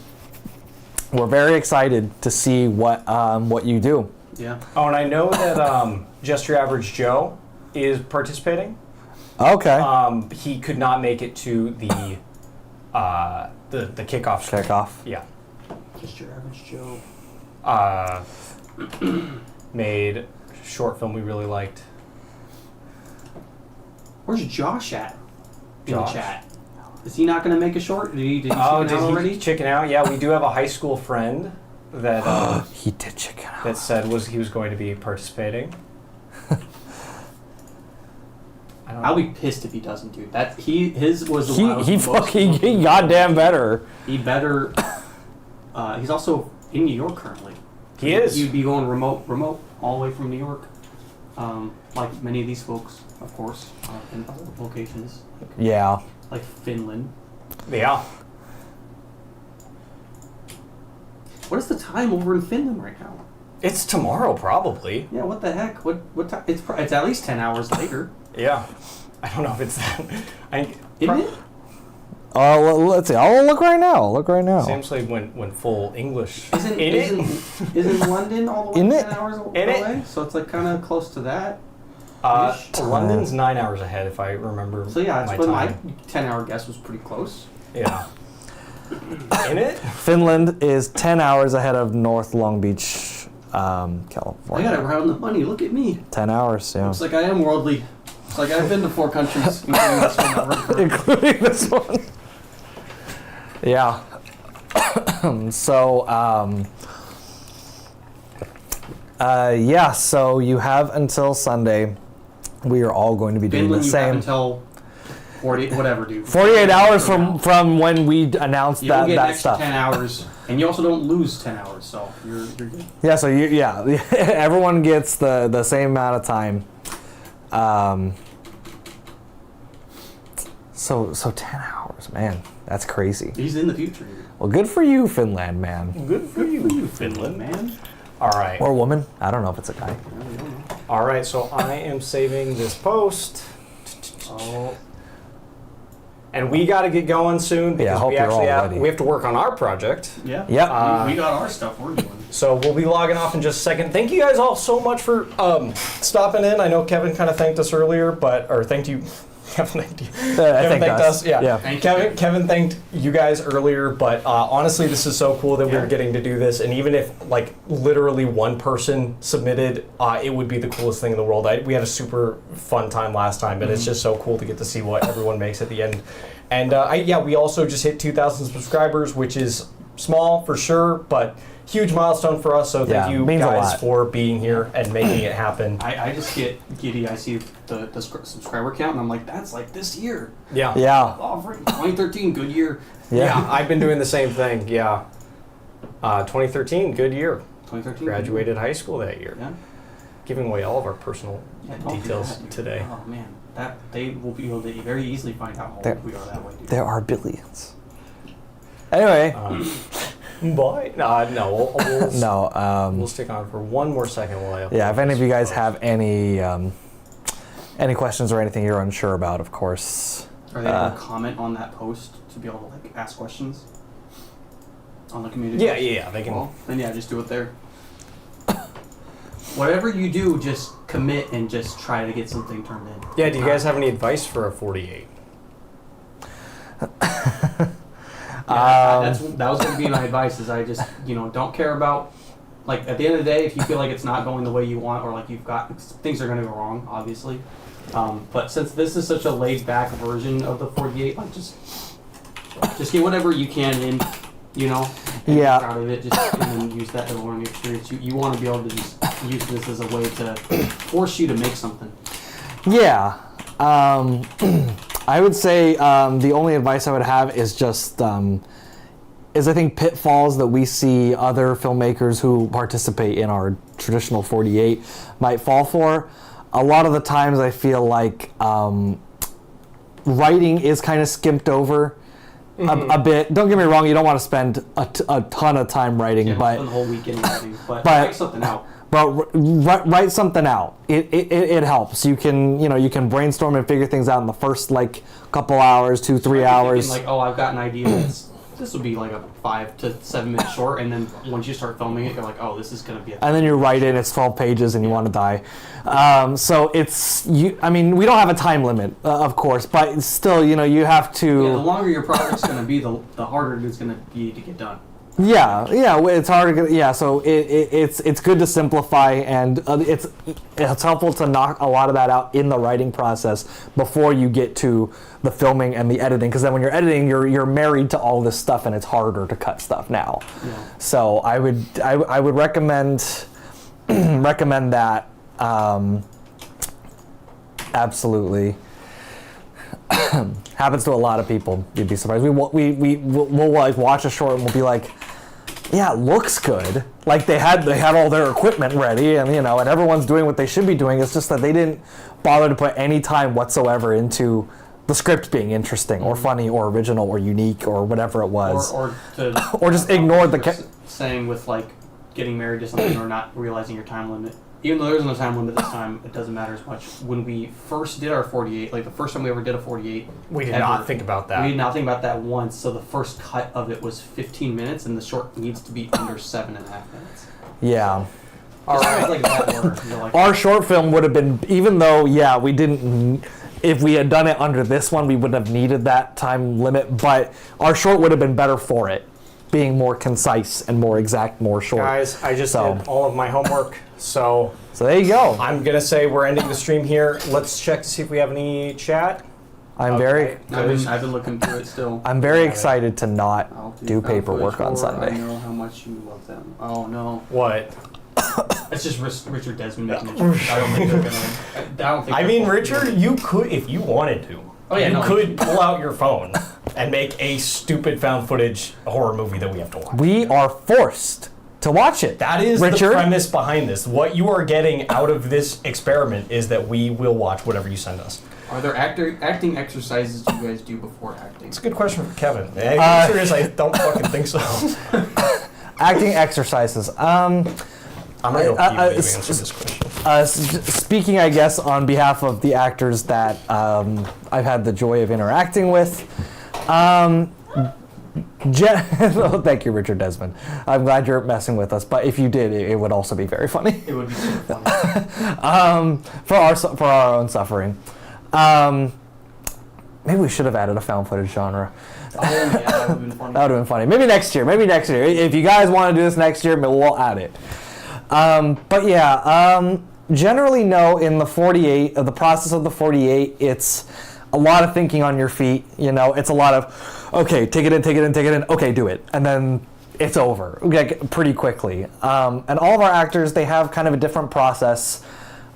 we're very excited to see what you do. Yeah. Oh, and I know that Just Your Average Joe is participating. Okay. He could not make it to the kickoff. Kickoff. Yeah. Just Your Average Joe. Made a short film we really liked. Where's Josh at? In Josh? the chat. Is he not going to make a short? Did he chicken Oh, out did already? he chicken out? Yeah, we do have a high school friend that He did chicken out. that said he was going to be participating. I don't I'll know. be pissed if he doesn't, dude. His was the one I was He most fucking looking goddamn better. He better. He's also in New York currently. He is. You'd be going remote, all the way from New York, like many of these folks, of course, in other locations, Yeah. like Finland. Yeah. What is the time over in Finland right now? It's tomorrow, probably. Yeah, what the heck? What time? It's at least 10 hours later, Yeah. I don't know if it's that. isn't it? Let's see. I'll look right now. Seems like when full English. Isn't London all the way In 10 it? hours In it? away? So it's like kind of close to that. London's 9 hours ahead, if I remember. So yeah, my that's when time. my 10-hour guess was pretty close. Yeah. In it? Finland is 10 hours ahead of North Long Beach, I California. got it round the money. Look at me. 10 hours, yeah. Looks like I am worldly. It's like I've been to 4 countries, including this one. that we're- Including this one. Yeah. So you have until Sunday. We are all going to be doing Finland, the you have same. until 40, whatever, dude. 48 hours from when we announced You don't get an that extra stuff. 10 hours, and you also don't lose 10 hours, so you're good. Yeah, so everyone gets the same amount of time. So 10 hours, man. That's crazy. He's in the future, dude. Well, good for you, Finland, man. Good for you, Finland. man. All right. Or woman. I don't know if it's a guy. I really don't know. All right, so I am saving this post. Oh, And we got to get going soon Yeah, I because hope we you're actually all have, ready. we have to work on our project. yeah. Yep. We got our stuff we're doing. So we'll be logging off in just a second. Thank you guys all so much for stopping in. I know Kevin kind of thanked us earlier, or thanked you. Kevin thanked you. Kevin thanked us. Yeah. Thank you. Kevin thanked you guys earlier, but honestly, this is so cool that we're getting to do this. And even if like literally one person submitted, it would be the coolest thing in the world. We had a super fun time last time, and it's just so cool to get to see what everyone makes at the end. And we also just hit 2,000 subscribers, which is small for sure, but huge milestone for us. So thank you means a guys lot. for being here and making it happen. I just get giddy. I see the subscriber count, and I'm like, that's like this year. Yeah. Yeah. Oh, freaking 2013, good year. Yeah, I've been doing the same thing. Yeah. 2013, good year. 2013. Graduated high school that year. Yeah. Giving away all of our personal Don't do details that, dude. today. Oh man, that they will be able to very easily find out how There- old we are that way, dude. There are billions. Anyway, Bye. No, we'll no. we'll stick on for one more second while I Yeah, if any of you guys have any questions or anything you're unsure about, of course. Are they able to comment on that post to be able to like ask questions on the community? Yeah, they can. Well, then yeah, just do it there. Whatever you do, just commit and just try to get something turned in. Yeah, do you guys have any advice for a 48? Yeah, that was going to be my advice. Is I just don't care about like at the end of the day, if you feel like it's not going the way you want, or like you've got things are going to go wrong, obviously. But since this is such a laid back version of the 48, like just get whatever you can in, and Yeah. be proud of it, just and then use that as a learning experience. You want to be able to just use this as a way to force you to make something. Yeah. I would say the only advice I would have is just is I think pitfalls that we see other filmmakers who participate in our traditional 48 might fall for. A lot of the times I feel like writing is kind of skimped over a bit. Don't get me wrong, you don't want to spend a ton of time writing, Yeah, but spend the whole weekend writing, but but- write something out. But write something out. It helps. You can brainstorm and figure things out in the first like couple hours, 2-3 hours. Like, oh, I've got an idea. This will be like a 5 to 7 minute short, and then once you start filming it, you're like, oh, this is gonna be. And then you write it. It's 12 pages, and you want to die. So it's you. I mean, we don't have a time limit, of course, but still, you have to. Yeah, the longer your project's gonna be, the harder it's gonna be to get done. Yeah, it's hard to get. Yeah, so it's good to simplify, and it's helpful to knock a lot of that out in the writing process before you get to the filming and the editing, because then when you're editing, you're married to all this stuff, and it's harder to cut stuff now. Yeah. So I would recommend recommend that absolutely. Happens to a lot of people. You'd be surprised. We'll like watch a short and we'll be like, yeah, it looks good. Like they had all their equipment ready, and and everyone's doing what they should be doing. It's just that they didn't bother to put any time whatsoever into the script being interesting or funny or original or unique or whatever it was. Or to Or just ignored the saying with like getting married to something or not realizing your time limit. Even though there's no time limit this time, it doesn't matter as much. When we first did our 48, like the first time we ever did a 48, We did not think about that. We did not think about that once. So the first cut of it was 15 minutes, and the short needs to be under 7.5 minutes. Yeah. All right, like that order. You're like, Our short film would have been, even though, we didn't, if we had done it under this one, we wouldn't have needed that time limit, but our short would have been better for it, being more concise and more exact, more short. Guys, I just So- did all of my homework, so So there you go. I'm gonna say we're ending the stream here. Let's check to see if we have any chat. I'm Okay. very, I've been looking through it still. I'm very excited to not I'll do found paperwork footage on for I Sunday. know how much you love them. Oh no. What? It's just Richard Desmond making it. I don't think they're gonna. I don't think. I they're mean, going to. Richard, you could, if you wanted to, Oh, yeah, you no, could pull out your phone and make a stupid found footage horror movie that we have to watch. We are forced to watch it. That is Richard? the premise behind this. What you are getting out of this experiment is that we will watch whatever you send us. Are there acting exercises you guys do before acting? It's a good question for Kevin. The answer is I don't fucking think so. Acting exercises. I'm gonna go pee while you answer this question. Speaking, I guess, on behalf of the actors that I've had the joy of interacting with. Oh, thank you, Richard Desmond. I'm glad you're messing with us, but if you did, it would also be very funny. It would be super funny. For our own suffering. Maybe we should have added a found footage genre. Oh yeah, that would have been funny. That would have been funny. Maybe next year. If you guys want to do this next year, we'll add it. But yeah, generally no, in the 48, the process of the 48, it's a lot of thinking on your feet. It's a lot of, okay, take it in, okay, do it. And then it's over, like, pretty quickly. And all of our actors, they have kind of a different process.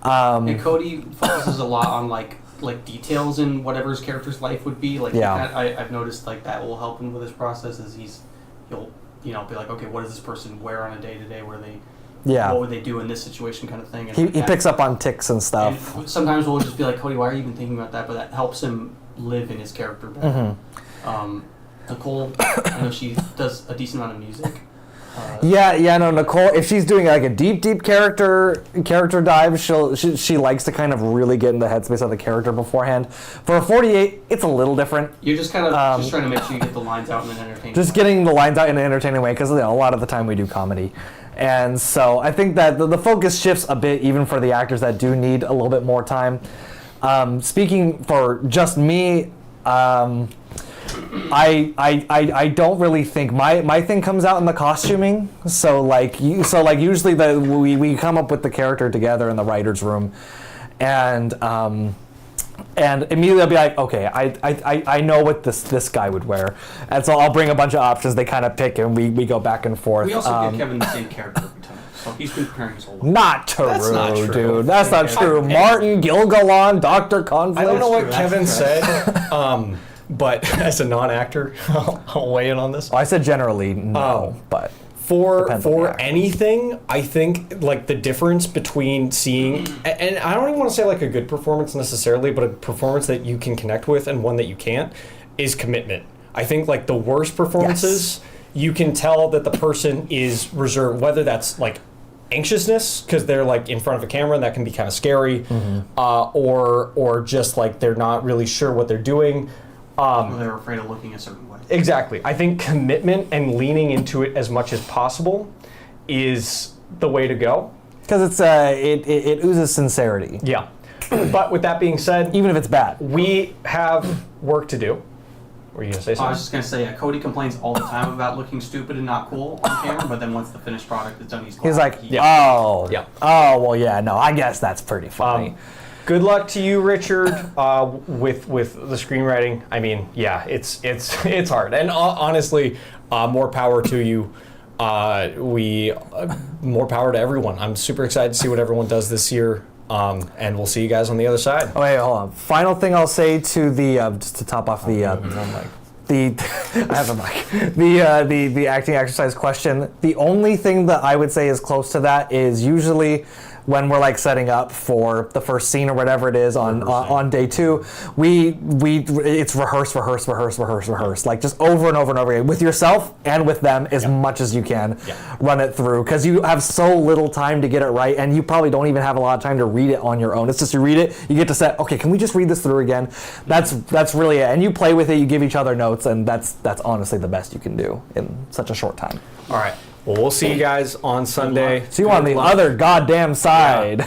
And Cody focuses a lot on like details in whatever his character's life would be. Like Yeah. I've noticed like that will help him with his process. Is he'll be like, okay, what does this person wear on a day to day? What would they do in this situation, kind of thing. And He picks up on tics and stuff. And sometimes we'll just be like, Cody, why are you even thinking about that? But that helps him live in his character better. Nicole, I know she does a decent amount of music. No, Nicole, if she's doing like a deep character dive, she likes to kind of really get in the headspace of the character beforehand. For a 48, it's a little different. You're just kind of just trying to make sure you get the lines out in an entertaining Just way. getting the lines out in an entertaining way, because a lot of the time we do comedy. And so I think that the focus shifts a bit, even for the actors that do need a little bit more time. Speaking for just me, I don't really think my thing comes out in the costuming. So usually we come up with the character together in the writer's room, and And immediately I'll be like, okay, I know what this guy would wear. And so I'll bring a bunch of options. They kind of pick and we go back and forth. We also give Kevin the same character every time. So he's been preparing his whole life. Not true, That's not true. dude. That's not true. Martin Gilgalon, Dr. Conflict. I don't know what true, Kevin that's said, but as a non-actor, I'll weigh in on this. I said generally no, but depends on the For actor. anything, I think like the difference between seeing, and I don't even want to say like a good performance necessarily, but a performance that you can connect with and one that you can't, is commitment. I think like the worst performances, you can tell that the person is reserved, whether that's like anxiousness because they're like in front of a camera and that can be kind of scary, or just like they're not really sure what they're doing. Or they're afraid of looking a certain way. Exactly. I think commitment and leaning into it as much as possible is the way to go. Because it oozes sincerity, Yeah. But with that being said, even if it's bad. we have work to do. Were you going to say I was something? just gonna say, Cody complains all the time about looking stupid and not cool on camera, but then once the finished product is done, he's glad. He's like, Yeah. oh, Yeah. oh, well, yeah, no, I guess that's pretty funny. Good luck to you, Richard, with the screenwriting. I mean, yeah, it's hard, and honestly, more power to you. More power to everyone. I'm super excited to see what everyone does this year, and we'll see you guys on the other side. Oh, wait, hold on. Final thing I'll say to the just to top off the I have a mic. The acting exercise question. The only thing that I would say is close to that is usually when we're like setting up for the first scene or whatever it is on day 2, it's rehearse, like just over and over and over again with yourself and with them as much as you can. Run it through because you have so little time to get it right, and you probably don't even have a lot of time to read it on your own. It's just you read it, you get to say, okay, can we just read this through again? That's really it, and you play with it, you give each other notes, and that's honestly the best you can do in such a short time. All right. Well, we'll see you guys on Sunday. See you on the other goddamn side.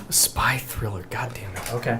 Spy thriller. God damn it. Okay.